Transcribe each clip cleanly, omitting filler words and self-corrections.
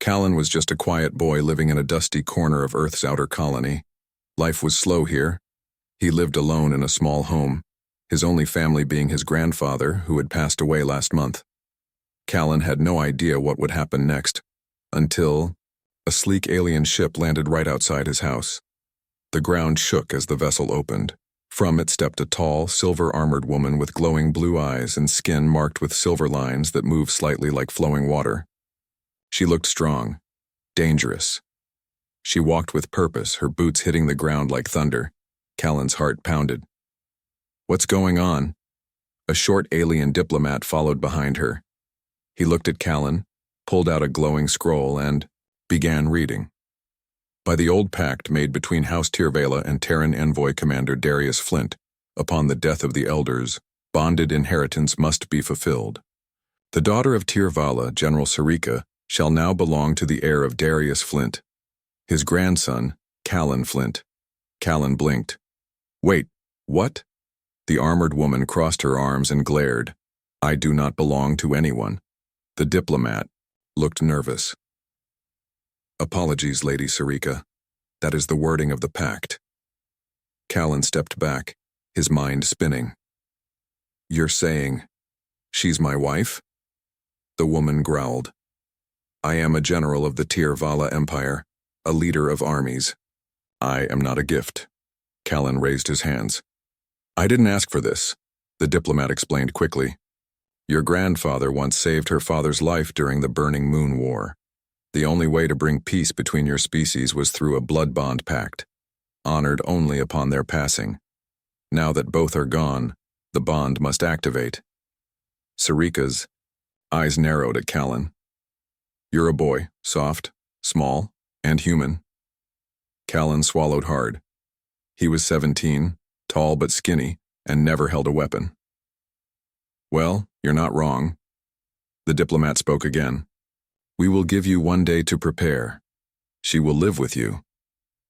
Callan was just a quiet boy living in a dusty corner of Earth's outer colony. Life was slow here. He lived alone in a small home, his only family being his grandfather, who had passed away last month. Callan had no idea what would happen next, until a sleek alien ship landed right outside his house. The ground shook as the vessel opened. From it stepped a tall, silver-armored woman with glowing blue eyes and skin marked with silver lines that moved slightly like flowing water. She looked strong, dangerous. She walked with purpose, her boots hitting the ground like thunder. Callan's heart pounded. "What's going on?" A short alien diplomat followed behind her. He looked at Callan, pulled out a glowing scroll, and began reading. By the old pact made between House Tirvala and Terran Envoy Commander Darius Flint, upon the death of the elders, bonded inheritance must be fulfilled. The daughter of Tirvala, General Sarika, shall now belong to the heir of Darius Flint, his grandson, Callan Flint. Callan blinked. "Wait, what?" The armored woman crossed her arms and glared. "I do not belong to anyone." The diplomat looked nervous. "Apologies, Lady Sarika. That is the wording of the pact." Callan stepped back, his mind spinning. "You're saying she's my wife?" The woman growled. "I am a general of the Tirvala Empire, a leader of armies. I am not a gift." Callan raised his hands. "I didn't ask for this," the diplomat explained quickly. "Your grandfather once saved her father's life during the Burning Moon War. The only way to bring peace between your species was through a blood bond pact, honored only upon their passing. Now that both are gone, the bond must activate." Sarika's eyes narrowed at Callan. "You're a boy, soft, small, and human." Callan swallowed hard. He was 17, tall but skinny, and never held a weapon. "Well, you're not wrong." The diplomat spoke again. "We will give you 1 day to prepare. She will live with you.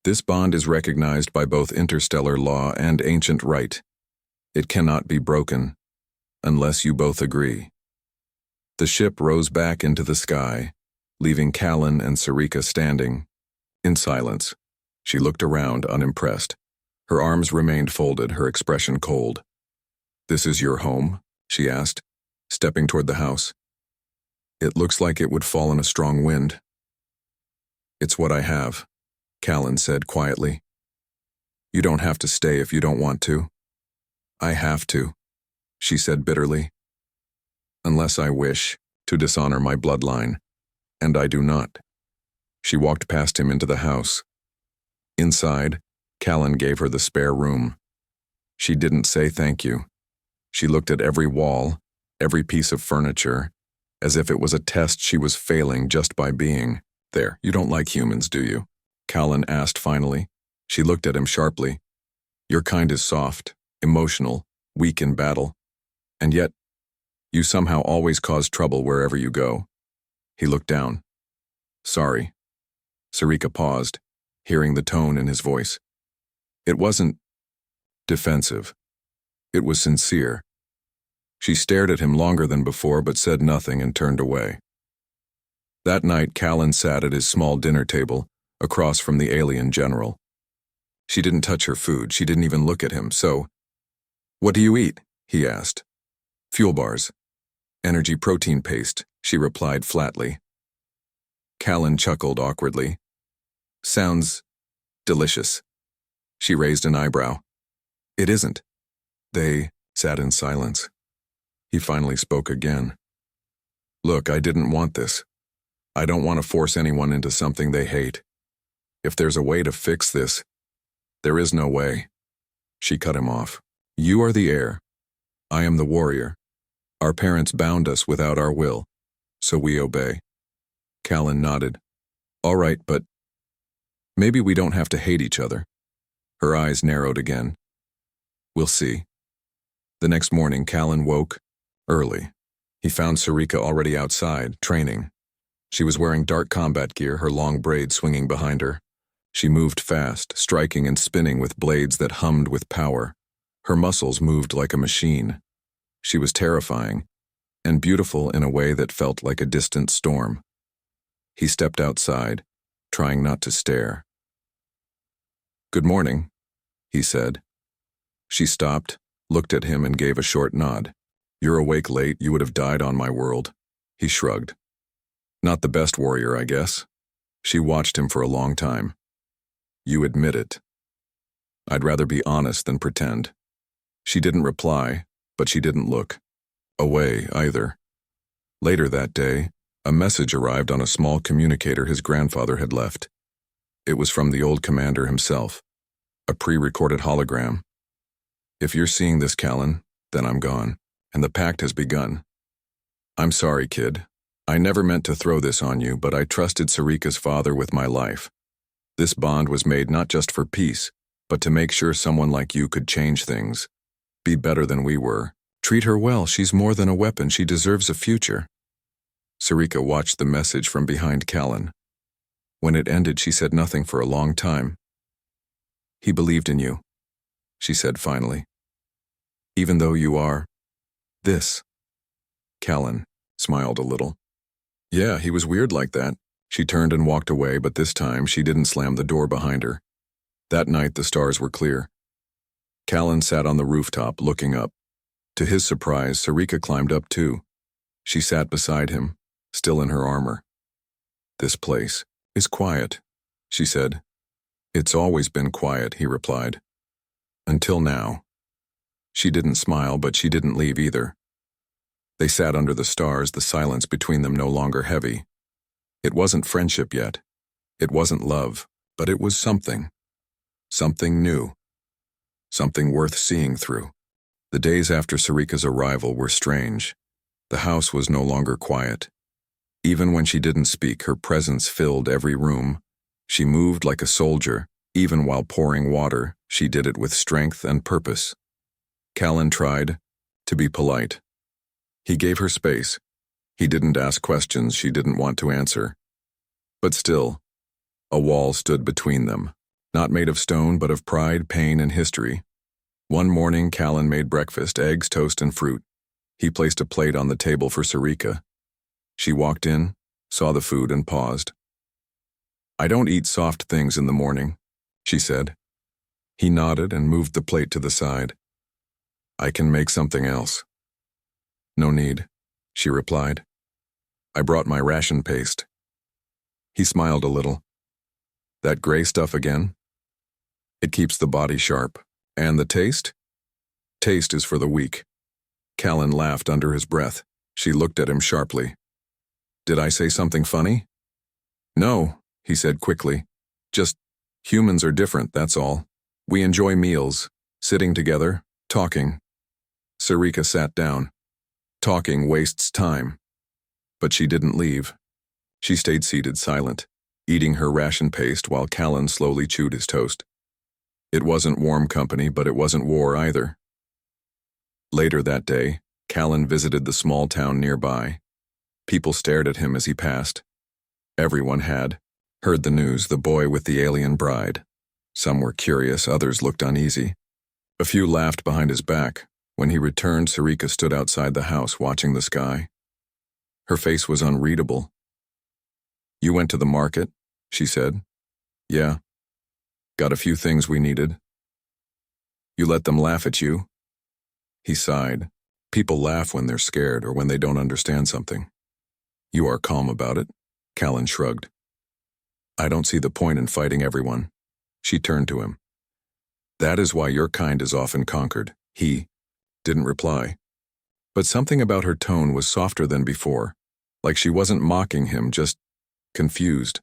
This bond is recognized by both interstellar law and ancient right. It cannot be broken, unless you both agree." The ship rose back into the sky, leaving Callan and Sarika standing. In silence, she looked around unimpressed. Her arms remained folded, her expression cold. "This is your home?" she asked, stepping toward the house. "It looks like it would fall in a strong wind." "It's what I have," Callan said quietly. "You don't have to stay if you don't want to." "I have to," she said bitterly. "Unless I wish to dishonor my bloodline, and I do not." She walked past him into the house. Inside, Callan gave her the spare room. She didn't say thank you. She looked at every wall, every piece of furniture, as if it was a test she was failing just by being. "There, you don't like humans, do you?" Callan asked finally. She looked at him sharply. "Your kind is soft, emotional, weak in battle. And yet, you somehow always cause trouble wherever you go." He looked down. "Sorry." Sarika paused, hearing the tone in his voice. It wasn't defensive. It was sincere. She stared at him longer than before but said nothing and turned away. That night, Callan sat at his small dinner table, across from the alien general. She didn't touch her food, she didn't even look at him, so, "What do you eat?" he asked. "Fuel bars. Energy protein paste," she replied flatly. Callan chuckled awkwardly. "Sounds delicious." She raised an eyebrow. "It isn't." They sat in silence. He finally spoke again. "Look, I didn't want this. I don't want to force anyone into something they hate. If there's a way to fix this, there is no way." She cut him off. "You are the heir. I am the warrior. Our parents bound us without our will, so we obey." Callan nodded. "All right, but maybe we don't have to hate each other." Her eyes narrowed again. "We'll see." The next morning, Callan woke early. He found Sarika already outside, training. She was wearing dark combat gear, her long braids swinging behind her. She moved fast, striking and spinning with blades that hummed with power. Her muscles moved like a machine. She was terrifying, and beautiful in a way that felt like a distant storm. He stepped outside, trying not to stare. "Good morning," he said. She stopped, looked at him and gave a short nod. "You're awake late, you would have died on my world." He shrugged. "Not the best warrior, I guess." She watched him for a long time. "You admit it." "I'd rather be honest than pretend." She didn't reply, but she didn't look away either. Later that day, a message arrived on a small communicator his grandfather had left. It was from the old commander himself, a pre-recorded hologram. "If you're seeing this, Callan, then I'm gone, and the pact has begun. I'm sorry, kid. I never meant to throw this on you, but I trusted Sarika's father with my life. This bond was made not just for peace, but to make sure someone like you could change things, be better than we were. Treat her well, she's more than a weapon, she deserves a future." Sarika watched the message from behind Callan. When it ended, she said nothing for a long time. "He believed in you," she said finally. "Even though you are this." Callan smiled a little. "Yeah, he was weird like that." She turned and walked away, but this time she didn't slam the door behind her. That night the stars were clear. Callan sat on the rooftop, looking up. To his surprise, Sarika climbed up too. She sat beside him, still in her armor. "This place is quiet," she said. "It's always been quiet," he replied. "Until now." She didn't smile, but she didn't leave either. They sat under the stars, the silence between them no longer heavy. It wasn't friendship yet. It wasn't love, but it was something. Something new. Something worth seeing through. The days after Sarika's arrival were strange. The house was no longer quiet. Even when she didn't speak, her presence filled every room. She moved like a soldier. Even while pouring water, she did it with strength and purpose. Callan tried to be polite. He gave her space. He didn't ask questions she didn't want to answer. But still, a wall stood between them, not made of stone but of pride, pain, and history. One morning, Callan made breakfast, eggs, toast, and fruit. He placed a plate on the table for Sarika. She walked in, saw the food, and paused. "I don't eat soft things in the morning," she said. He nodded and moved the plate to the side. "I can make something else." "No need," she replied. "I brought my ration paste." He smiled a little. "That gray stuff again?" "It keeps the body sharp. And the taste?" "Taste is for the weak." Callan laughed under his breath. She looked at him sharply. "Did I say something funny?" "No," he said quickly. "Just humans are different, that's all. We enjoy meals, sitting together, talking." Sarika sat down. Talking wastes time. But she didn't leave. She stayed seated, silent, eating her ration paste while Callan slowly chewed his toast. It wasn't warm company, but it wasn't war either. Later that day, Callan visited the small town nearby. People stared at him as he passed. Everyone had heard the news, the boy with the alien bride. Some were curious, others looked uneasy. A few laughed behind his back. When he returned, Sarika stood outside the house watching the sky. Her face was unreadable. "You went to the market?" she said. "Yeah. Got a few things we needed." "You let them laugh at you?" He sighed. People laugh when they're scared or when they don't understand something. "You are calm about it?" Callan shrugged. "I don't see the point in fighting everyone." She turned to him. "That is why your kind is often conquered." He didn't reply. But something about her tone was softer than before, like she wasn't mocking him, just confused.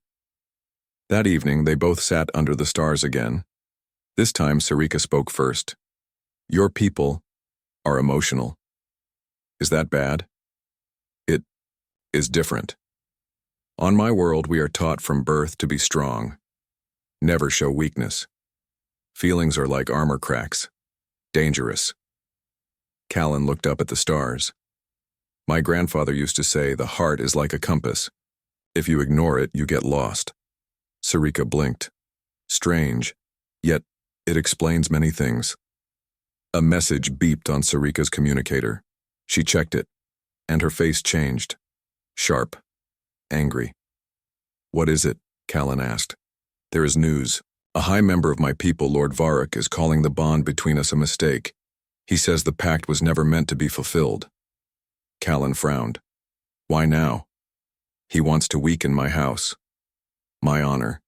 That evening, they both sat under the stars again. This time, Sarika spoke first. "Your people are emotional. Is that bad?" "It is different. On my world, we are taught from birth to be strong. Never show weakness. Feelings are like armor cracks. Dangerous." Callan looked up at the stars. "My grandfather used to say the heart is like a compass. If you ignore it, you get lost." Sarika blinked. Strange, yet it explains many things. A message beeped on Sarika's communicator. She checked it, and her face changed. Sharp. Angry. What is it? Callan asked. There is news. A high member of my people, Lord Varric, is calling the bond between us a mistake. He says the pact was never meant to be fulfilled. Callan frowned. Why now? He wants to weaken my house. My honor.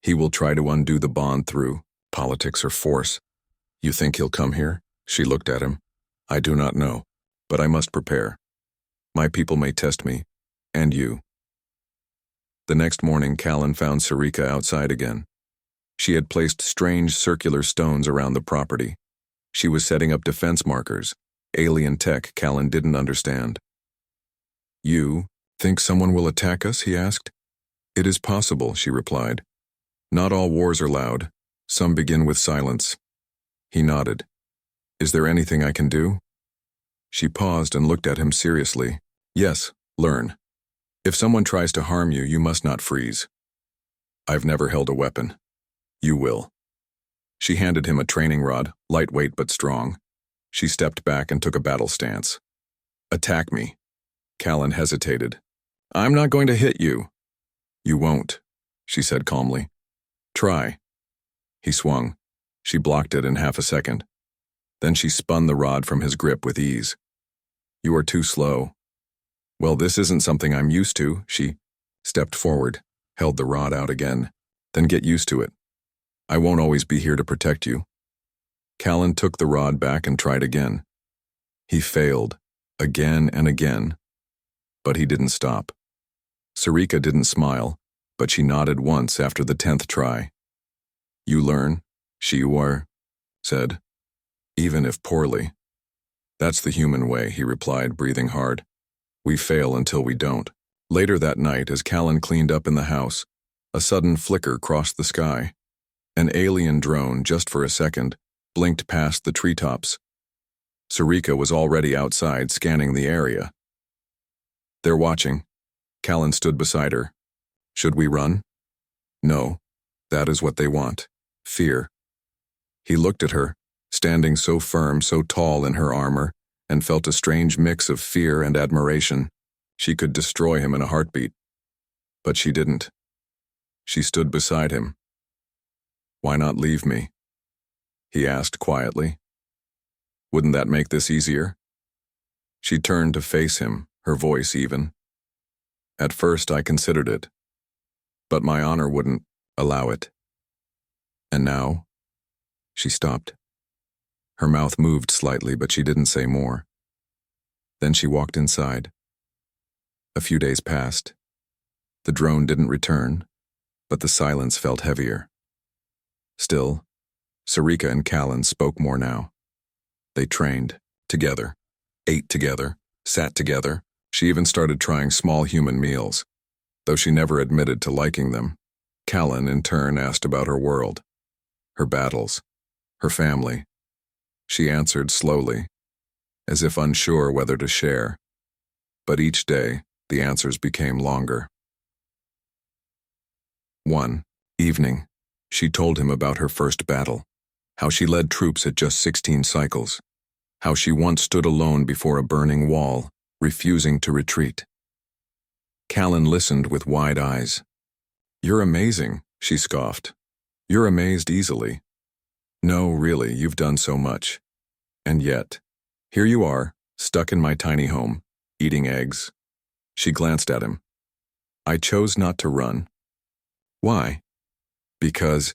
He will try to undo the bond through politics or force. You think he'll come here? She looked at him. I do not know, but I must prepare. My people may test me, and you. The next morning, Callan found Sarika outside again. She had placed strange circular stones around the property. She was setting up defense markers, alien tech Callan didn't understand. You think someone will attack us? He asked. It is possible, she replied. Not all wars are loud. Some begin with silence. He nodded. Is there anything I can do? She paused and looked at him seriously. Yes, learn. If someone tries to harm you, you must not freeze. I've never held a weapon. You will. She handed him a training rod, lightweight but strong. She stepped back and took a battle stance. Attack me. Callan hesitated. I'm not going to hit you. You won't, she said calmly. Try. He swung. She blocked it in half a second. Then she spun the rod from his grip with ease. You are too slow. Well, this isn't something I'm used to. She stepped forward, held the rod out again. Then get used to it. I won't always be here to protect you. Callan took the rod back and tried again. He failed, again and again. But he didn't stop. Sarika didn't smile, but she nodded once after the 10th try. You learn, she said, even if poorly. That's the human way, he replied, breathing hard. We fail until we don't. Later that night, as Callan cleaned up in the house, a sudden flicker crossed the sky. An alien drone, just for a second, blinked past the treetops. Sarika was already outside, scanning the area. They're watching. Callan stood beside her. Should we run? No. That is what they want. Fear. He looked at her, standing so firm, so tall in her armor, and felt a strange mix of fear and admiration. She could destroy him in a heartbeat. But she didn't. She stood beside him. Why not leave me? He asked quietly. Wouldn't that make this easier? She turned to face him, her voice even. At first I considered it, but my honor wouldn't allow it. And now? She stopped. Her mouth moved slightly, but she didn't say more. Then she walked inside. A few days passed. The drone didn't return, but the silence felt heavier. Still, Sarika and Callan spoke more now. They trained, together, ate together, sat together. She even started trying small human meals, though she never admitted to liking them. Callan, in turn, asked about her world, her battles, her family. She answered slowly, as if unsure whether to share. But each day, the answers became longer. One evening, she told him about her first battle, how she led troops at just 16 cycles, how she once stood alone before a burning wall, refusing to retreat. Callan listened with wide eyes. You're amazing, she scoffed. You're amazed easily. No, really, you've done so much. And yet, here you are, stuck in my tiny home, eating eggs. She glanced at him. I chose not to run. Why? Because...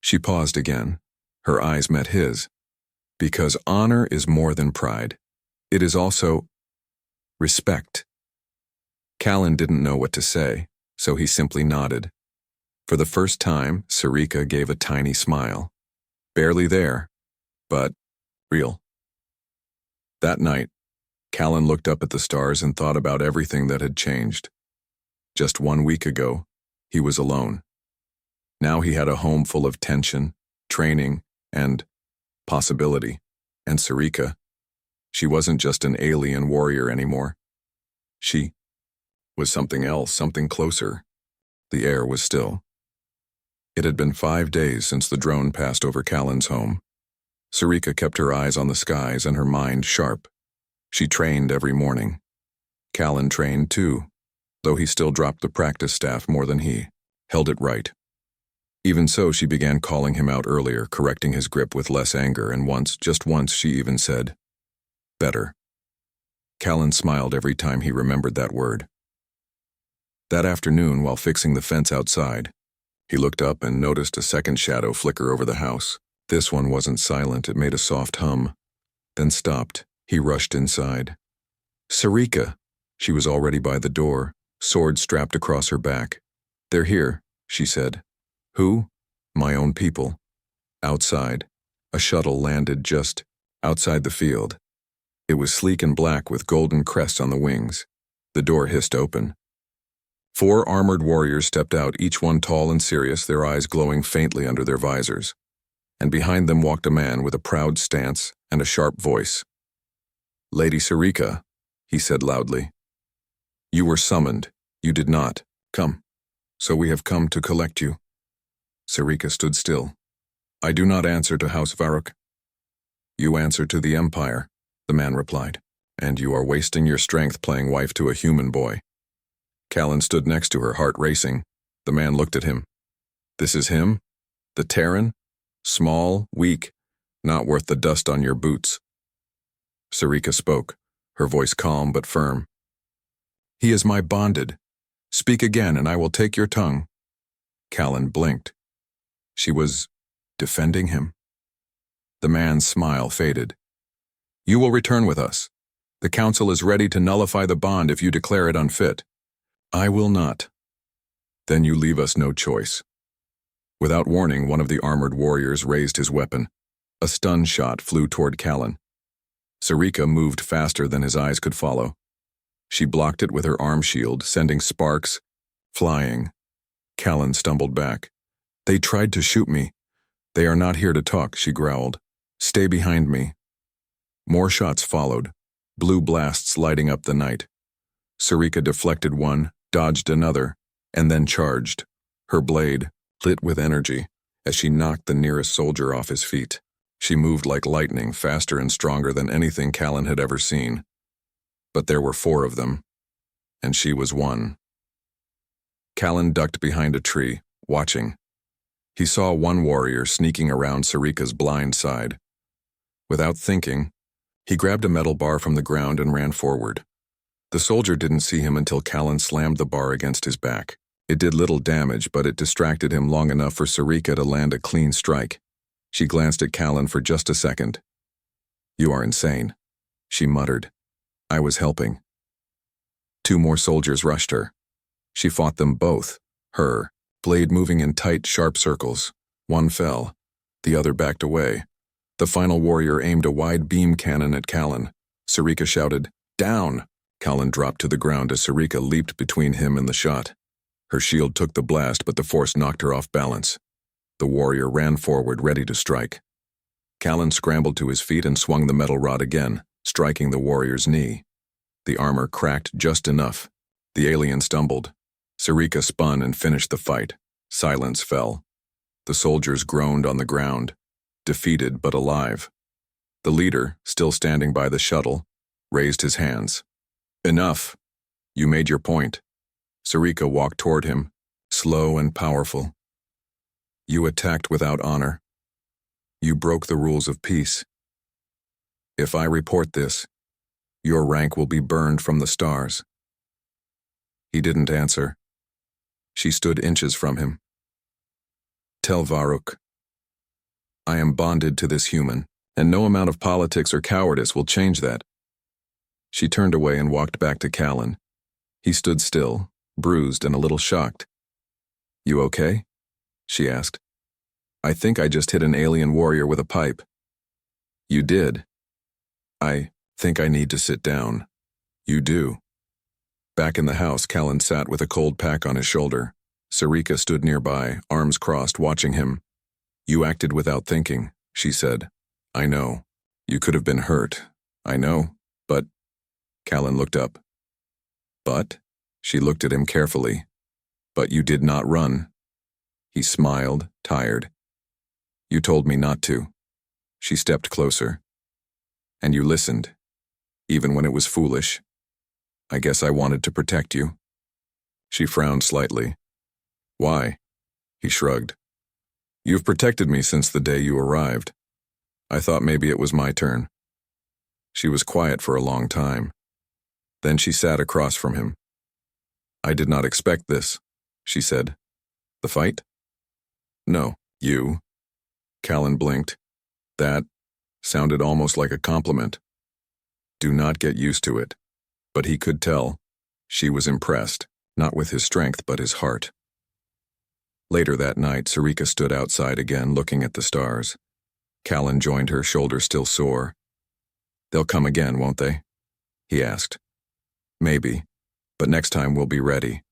She paused again. Her eyes met his. Because honor is more than pride. It is also... respect. Callan didn't know what to say, so he simply nodded. For the first time, Sarika gave a tiny smile. Barely there, but real. That night, Callan looked up at the stars and thought about everything that had changed. Just 1 week ago, he was alone. Now he had a home full of tension, training, and possibility. And Sarika, she wasn't just an alien warrior anymore. She was something else, something closer. The air was still. It had been 5 days since the drone passed over Callan's home. Sarika kept her eyes on the skies and her mind sharp. She trained every morning. Callan trained too, though he still dropped the practice staff more than he held it right. Even so, she began calling him out earlier, correcting his grip with less anger, and once, just once, she even said, "Better." Callan smiled every time he remembered that word. That afternoon, while fixing the fence outside, he looked up and noticed a second shadow flicker over the house. This one wasn't silent, it made a soft hum, then stopped. He rushed inside. Sarika! She was already by the door, sword strapped across her back. "They're here," she said. "Who?" "My own people." Outside, a shuttle landed just outside the field. It was sleek and black with golden crests on the wings. The door hissed open. 4 armored warriors stepped out, each one tall and serious, their eyes glowing faintly under their visors. And behind them walked a man with a proud stance and a sharp voice. "Lady Sarika," he said loudly. "You were summoned. You did not come. So we have come to collect you." Sarika stood still. "I do not answer to House Varuk." "You answer to the Empire," the man replied. "And you are wasting your strength playing wife to a human boy." Callan stood next to her, heart racing. The man looked at him. "This is him? The Terran? Small, weak, not worth the dust on your boots." Sarika spoke, her voice calm but firm. "He is my bonded. Speak again and I will take your tongue." Callan blinked. She was defending him. The man's smile faded. "You will return with us. The council is ready to nullify the bond if you declare it unfit." "I will not." "Then you leave us no choice." Without warning, one of the armored warriors raised his weapon. A stun shot flew toward Callan. Sarika moved faster than his eyes could follow. She blocked it with her arm shield, sending sparks flying. Callan stumbled back. "They tried to shoot me." "They are not here to talk," she growled. "Stay behind me." More shots followed, blue blasts lighting up the night. Sarika deflected one, dodged another, and then charged, her blade lit with energy as she knocked the nearest soldier off his feet. She moved like lightning, faster and stronger than anything Callan had ever seen. But there were 4 of them, and she was one. Callan ducked behind a tree, watching. He saw one warrior sneaking around Sarika's blind side. Without thinking, he grabbed a metal bar from the ground and ran forward. The soldier didn't see him until Callan slammed the bar against his back. It did little damage, but it distracted him long enough for Sarika to land a clean strike. She glanced at Callan for just a second. "You are insane," she muttered. "I was helping." 2 more soldiers rushed her. She fought them both, her blade moving in tight, sharp circles. One fell. The other backed away. The final warrior aimed a wide beam cannon at Callan. Sarika shouted, "Down!" Callan dropped to the ground as Sarika leaped between him and the shot. Her shield took the blast, but the force knocked her off balance. The warrior ran forward, ready to strike. Callan scrambled to his feet and swung the metal rod again, striking the warrior's knee. The armor cracked just enough. The alien stumbled. Sarika spun and finished the fight. Silence fell. The soldiers groaned on the ground, defeated but alive. The leader, still standing by the shuttle, raised his hands. "Enough. You made your point." Sarika walked toward him, slow and powerful. "You attacked without honor. You broke the rules of peace. If I report this, your rank will be burned from the stars." He didn't answer. She stood inches from him. "Tell Varuk. I am bonded to this human, and no amount of politics or cowardice will change that." She turned away and walked back to Callan. He stood still, bruised and a little shocked. "You okay?" she asked. "I think I just hit an alien warrior with a pipe." "You did." "I think I need to sit down." "You do." Back in the house, Callan sat with a cold pack on his shoulder. Sarika stood nearby, arms crossed, watching him. "You acted without thinking," she said. "I know. You could have been hurt. I know. But..." Callan looked up. "But?" She looked at him carefully. "But you did not run." He smiled, tired. "You told me not to." She stepped closer. "And you listened, even when it was foolish. I guess I wanted to protect you." She frowned slightly. Why? He shrugged. You've protected me since the day you arrived. I thought maybe it was my turn. She was quiet for a long time. Then she sat across from him. I did not expect this, she said. The fight? No, you. Callan blinked. That sounded almost like a compliment. Do not get used to it. But he could tell. She was impressed, not with his strength but his heart. Later that night, Sarika stood outside again, looking at the stars. Callan joined her, shoulder still sore. They'll come again, won't they? He asked. Maybe, but next time we'll be ready.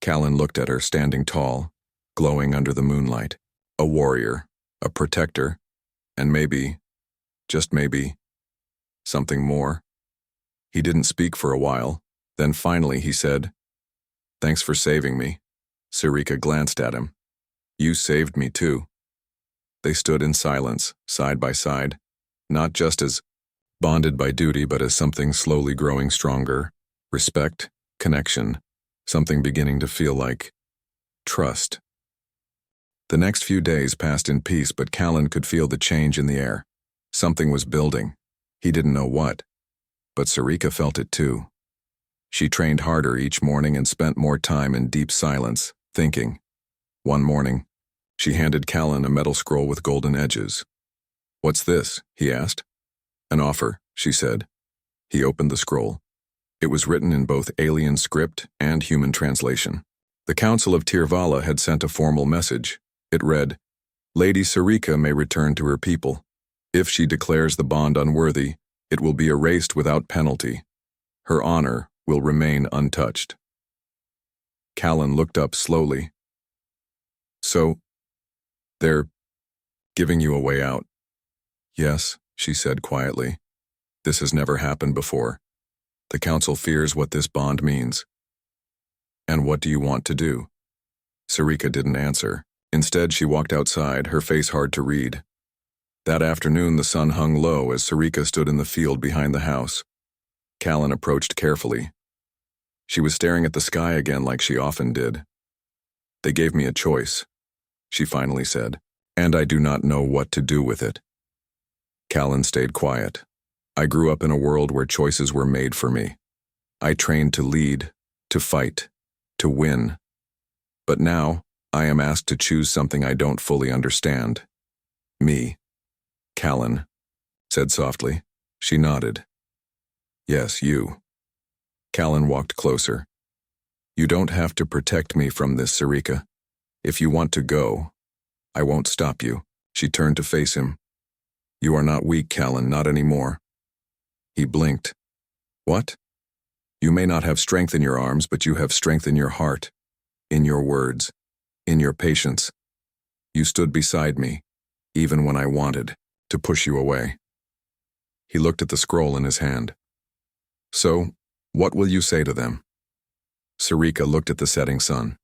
Callan looked at her, standing tall, glowing under the moonlight. A warrior, a protector, and maybe, just maybe, something more. He didn't speak for a while. Then finally he said, Thanks for saving me. Sarika glanced at him. You saved me too. They stood in silence, side by side, not just as bonded by duty but as something slowly growing stronger. Respect, connection, something beginning to feel like trust. The next few days passed in peace, but Callan could feel the change in the air. Something was building. He didn't know what, but Sarika felt it too. She trained harder each morning and spent more time in deep silence, thinking. One morning, she handed Callan a metal scroll with golden edges. What's this? He asked. An offer, she said. He opened the scroll. It was written in both alien script and human translation. The Council of Tirvala had sent a formal message. It read, Lady Sarika may return to her people. If she declares the bond unworthy, it will be erased without penalty. Her honor will remain untouched. Callan looked up slowly. So, they're giving you a way out? Yes, she said quietly. This has never happened before. The Council fears what this bond means. And what do you want to do? Sarika didn't answer. Instead, she walked outside, her face hard to read. That afternoon, the sun hung low as Sarika stood in the field behind the house. Callan approached carefully. She was staring at the sky again like she often did. They gave me a choice, she finally said, and I do not know what to do with it. Callan stayed quiet. I grew up in a world where choices were made for me. I trained to lead, to fight, to win. But now, I am asked to choose something I don't fully understand. Me. Callan said softly. She nodded. Yes, you. Callan walked closer. You don't have to protect me from this, Sarika. If you want to go, I won't stop you. She turned to face him. You are not weak, Callan, not anymore. He blinked. What? You may not have strength in your arms, but you have strength in your heart, in your words, in your patience. You stood beside me, even when I wanted to push you away. He looked at the scroll in his hand. So, what will you say to them? Sarika looked at the setting sun.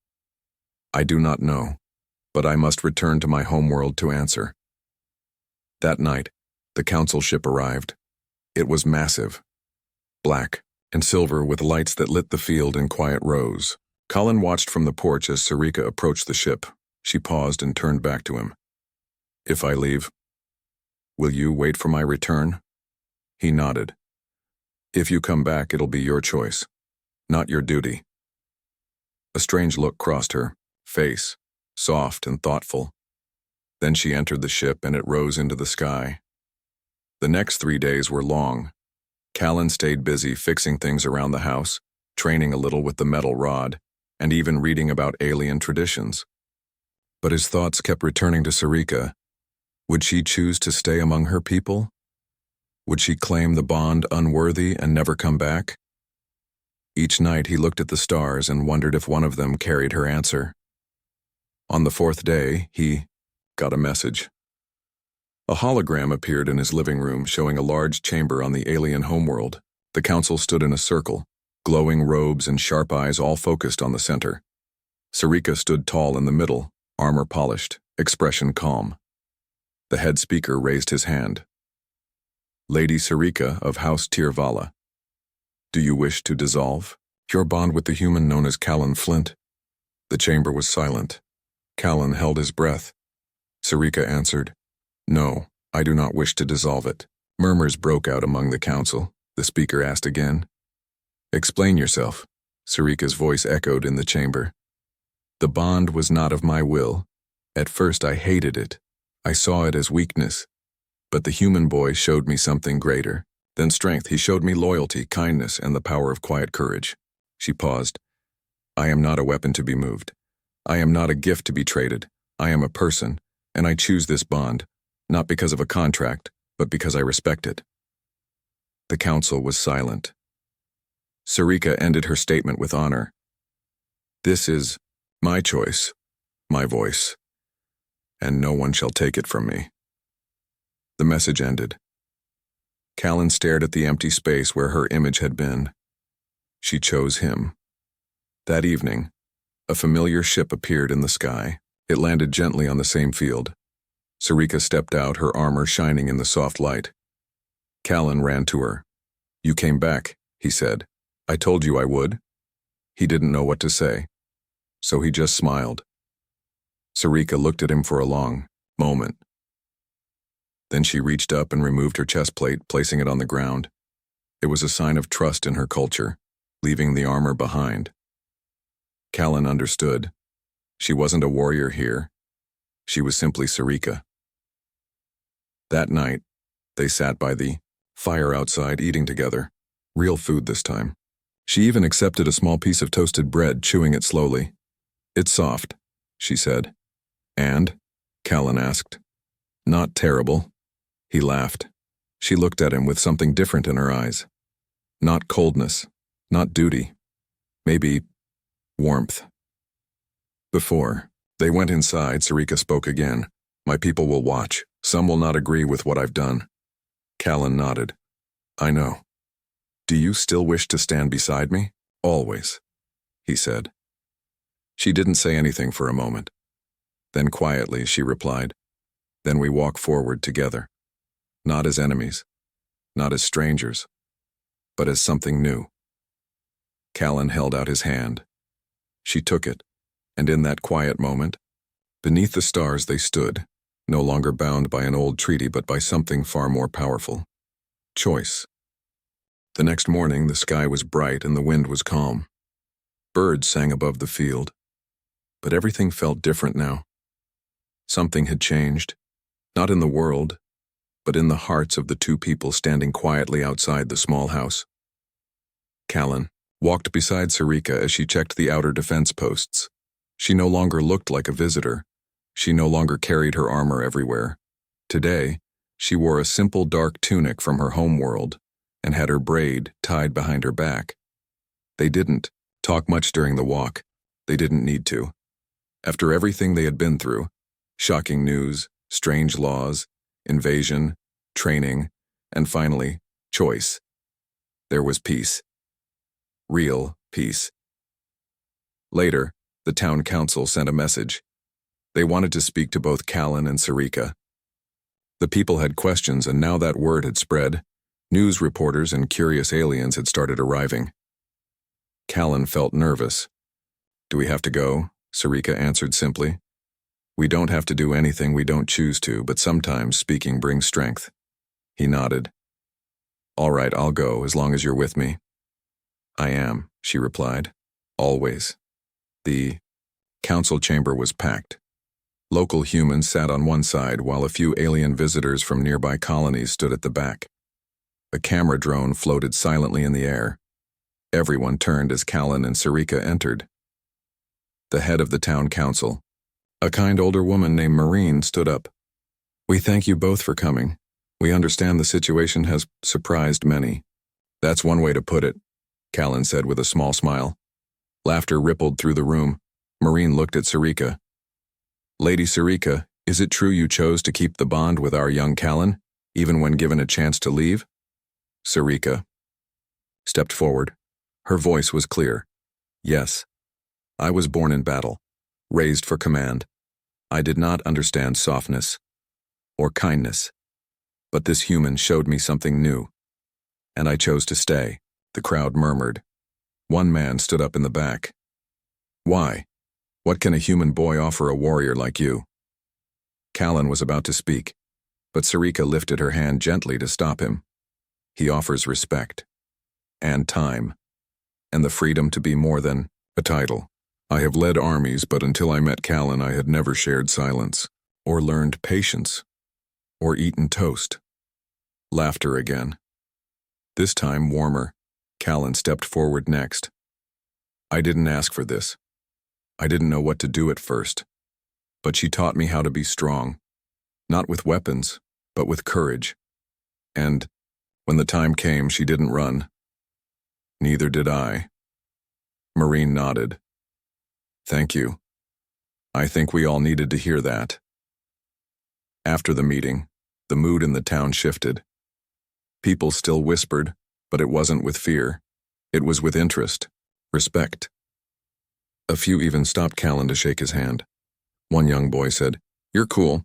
I do not know, but I must return to my homeworld to answer. That night, the council ship arrived. It was massive, black and silver with lights that lit the field in quiet rows. Callan watched from the porch as Sarika approached the ship. She paused and turned back to him. If I leave, will you wait for my return? He nodded. If you come back, it'll be your choice, not your duty. A strange look crossed her face, soft and thoughtful. Then she entered the ship and it rose into the sky. The next 3 days were long. Callan stayed busy fixing things around the house, training a little with the metal rod, and even reading about alien traditions. But his thoughts kept returning to Sarika. Would she choose to stay among her people? Would she claim the bond unworthy and never come back? Each night he looked at the stars and wondered if one of them carried her answer. On the 4th day, he got a message. A hologram appeared in his living room showing a large chamber on the alien homeworld. The council stood in a circle, glowing robes and sharp eyes all focused on the center. Sarika stood tall in the middle, armor polished, expression calm. The head speaker raised his hand. Lady Sarika of House Tirvala. Do you wish to dissolve? Your bond with the human known as Callan Flint. The chamber was silent. Callan held his breath. Sarika answered, No, I do not wish to dissolve it. Murmurs broke out among the council. The speaker asked again. Explain yourself. Sarika's voice echoed in the chamber. The bond was not of my will. At first I hated it. I saw it as weakness. But the human boy showed me something greater than strength. He showed me loyalty, kindness, and the power of quiet courage. She paused. I am not a weapon to be moved. I am not a gift to be traded. I am a person, and I choose this bond, not because of a contract, but because I respect it. The council was silent. Sarika ended her statement with honor. This is my choice, my voice, and no one shall take it from me. The message ended. Callan stared at the empty space where her image had been. She chose him. That evening, a familiar ship appeared in the sky. It landed gently on the same field. Sarika stepped out, her armor shining in the soft light. Callan ran to her. You came back, he said. I told you I would. He didn't know what to say, so he just smiled. Sarika looked at him for a long moment. Then she reached up and removed her chest plate, placing it on the ground. It was a sign of trust in her culture, leaving the armor behind. Callan understood. She wasn't a warrior here. She was simply Sarika. That night, they sat by the fire outside eating together. Real food this time. She even accepted a small piece of toasted bread, chewing it slowly. It's soft, she said. And? Callan asked. Not terrible. He laughed. She looked at him with something different in her eyes. Not coldness, not duty. Maybe warmth. Before they went inside, Sarika spoke again. My people will watch. Some will not agree with what I've done. Callan nodded. I know. Do you still wish to stand beside me? Always, he said. She didn't say anything for a moment. Then quietly she replied, Then we walk forward together. Not as enemies, not as strangers, but as something new. Callan held out his hand. She took it, and in that quiet moment, beneath the stars they stood, no longer bound by an old treaty but by something far more powerful. Choice. The next morning the sky was bright and the wind was calm. Birds sang above the field. But everything felt different now. Something had changed, not in the world, but in the hearts of the two people standing quietly outside the small house. Callan walked beside Sarika as she checked the outer defense posts. She no longer looked like a visitor. She no longer carried her armor everywhere. Today, she wore a simple dark tunic from her home world and had her braid tied behind her back. They didn't talk much during the walk. They didn't need to. After everything they had been through, shocking news, strange laws, invasion, training, and finally, choice, there was peace. Real peace. Later, the town council sent a message. They wanted to speak to both Callan and Sarika. The people had questions, and now that word had spread, news reporters and curious aliens had started arriving. Callan felt nervous. Do we have to go? Sarika answered simply. We don't have to do anything we don't choose to, but sometimes speaking brings strength. He nodded. All right, I'll go, as long as you're with me. I am, she replied. Always. The council chamber was packed. Local humans sat on one side while a few alien visitors from nearby colonies stood at the back. A camera drone floated silently in the air. Everyone turned as Callan and Sarika entered. The head of the town council, a kind older woman named Maureen, stood up. We thank you both for coming. We understand the situation has surprised many. That's one way to put it, Callan said with a small smile. Laughter rippled through the room. Maureen looked at Sarika. Lady Sarika, is it true you chose to keep the bond with our young Callan, even when given a chance to leave? Sarika stepped forward. Her voice was clear. Yes. I was born in battle, raised for command. I did not understand softness or kindness, but this human showed me something new, and I chose to stay, the crowd murmured. One man stood up in the back. Why? What can a human boy offer a warrior like you? Callan was about to speak, but Scifi lifted her hand gently to stop him. He offers respect, and time, and the freedom to be more than a title. I have led armies, but until I met Callan, I had never shared silence, or learned patience, or eaten toast. Laughter again. This time warmer. Callan stepped forward next. I didn't ask for this. I didn't know what to do at first, but she taught me how to be strong, not with weapons, but with courage. And when the time came, she didn't run. Neither did I. Marine nodded. Thank you. I think we all needed to hear that. After the meeting, the mood in the town shifted. People still whispered, but it wasn't with fear. It was with interest, respect. A few even stopped Callan to shake his hand. One young boy said, "You're cool.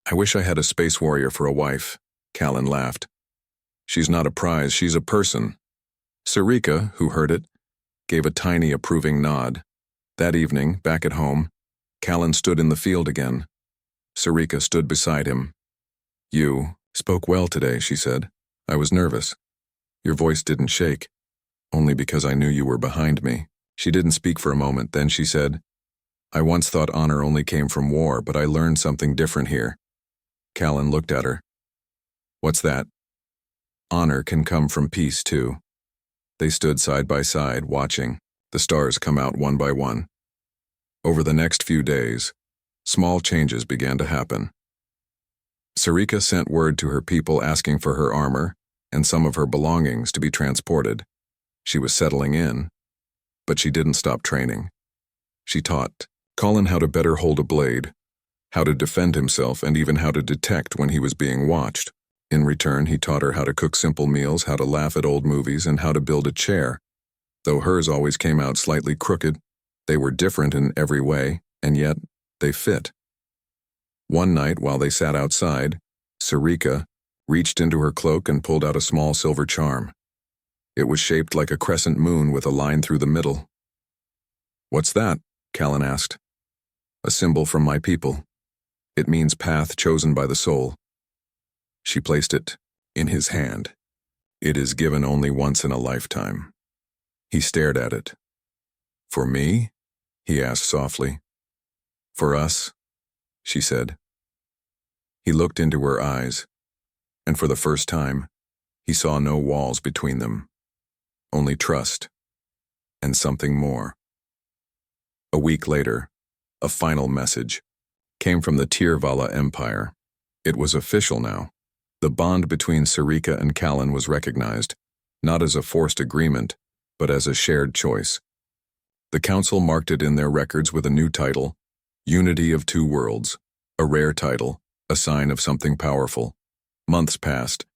I wish I had a space warrior for a wife." Callan laughed. "She's not a prize, she's a person." Scifi, who heard it, gave a tiny approving nod. That evening, back at home, Callan stood in the field again. Scifi stood beside him. "You spoke well today," she said. "I was nervous. Your voice didn't shake, only because I knew you were behind me." She didn't speak for a moment, then she said, "I once thought honor only came from war, but I learned something different here." Callan looked at her. "What's that?" "Honor can come from peace, too." They stood side by side, watching the stars come out one by one. Over the next few days, small changes began to happen. Scifi sent word to her people asking for her armor and some of her belongings to be transported. She was settling in, but she didn't stop training. She taught Callan how to better hold a blade, how to defend himself, and even how to detect when he was being watched. In return, he taught her how to cook simple meals, how to laugh at old movies, and how to build a chair. Though hers always came out slightly crooked, they were different in every way, and yet they fit. One night, while they sat outside, Scifi reached into her cloak and pulled out a small silver charm. It was shaped like a crescent moon with a line through the middle. "What's that?" Callan asked. "A symbol from my people. It means path chosen by the soul." She placed it in his hand. "It is given only once in a lifetime." He stared at it. "For me?" he asked softly. "For us," she said. He looked into her eyes, and for the first time, he saw no walls between them. Only trust, and something more. A week later, a final message came from the Tirvala Empire. It was official now. The bond between Scifi and Callan was recognized, not as a forced agreement, but as a shared choice. The council marked it in their records with a new title, Unity of Two Worlds, a rare title, a sign of something powerful. Months passed.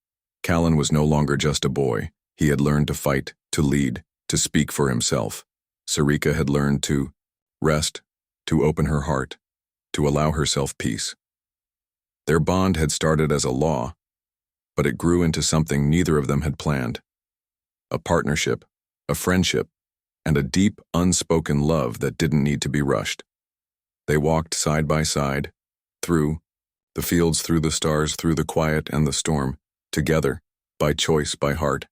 Callan was no longer just a boy. He had learned to fight, to lead, to speak for himself. Scifi had learned to rest, to open her heart, to allow herself peace. Their bond had started as a law, but it grew into something neither of them had planned. A partnership, a friendship, and a deep, unspoken love that didn't need to be rushed. They walked side by side, through the fields, through the stars, through the quiet and the storm, together, by choice, by heart.